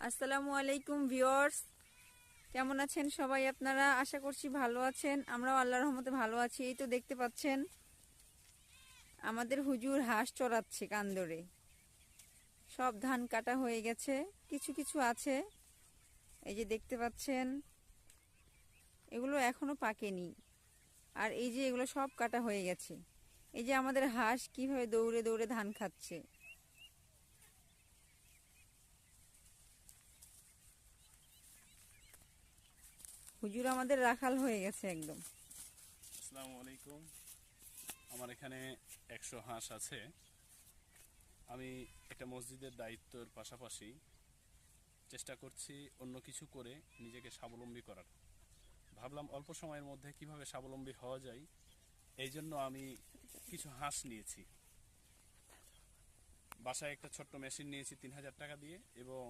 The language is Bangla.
আসসালামু আলাইকুম ভিউয়ার্স, কেমন আছেন সবাই? আপনারা আশা করছি ভালো আছেন। আমরাও আল্লাহর রহমতে ভালো আছি। এই তো দেখতে পাচ্ছেন আমাদের হুজুর হাঁস চড়াচ্ছে কান ধরে। সব ধান কাটা হয়ে গেছে, কিছু কিছু আছে, এই যে দেখতে পাচ্ছেন এগুলো এখনো পাকেনি। আর এই যে এগুলো সব কাটা হয়ে গেছে। এই যে আমাদের হাঁস কিভাবে দৌড়ে দৌড়ে ধান খাচ্ছে। হুজুর আমাদের রাখাল হয়ে গেছে একদম। আসসালামু আলাইকুম। আমার এখানে 100 হাঁস আছে। আমি একটা মসজিদের দায়িত্বর পাশাপাশি চেষ্টা করছি অন্য কিছু করে নিজেকে স্বাবলম্বী করার। ভাবলাম অল্প সময়ের মধ্যে কিভাবে স্বাবলম্বী হওয়া যায়, এই জন্য আমি কিছু হাঁস নিয়েছি। বাসায় একটা ছোট্ট মেশিন নিয়েছি 3000 টাকা দিয়ে, এবং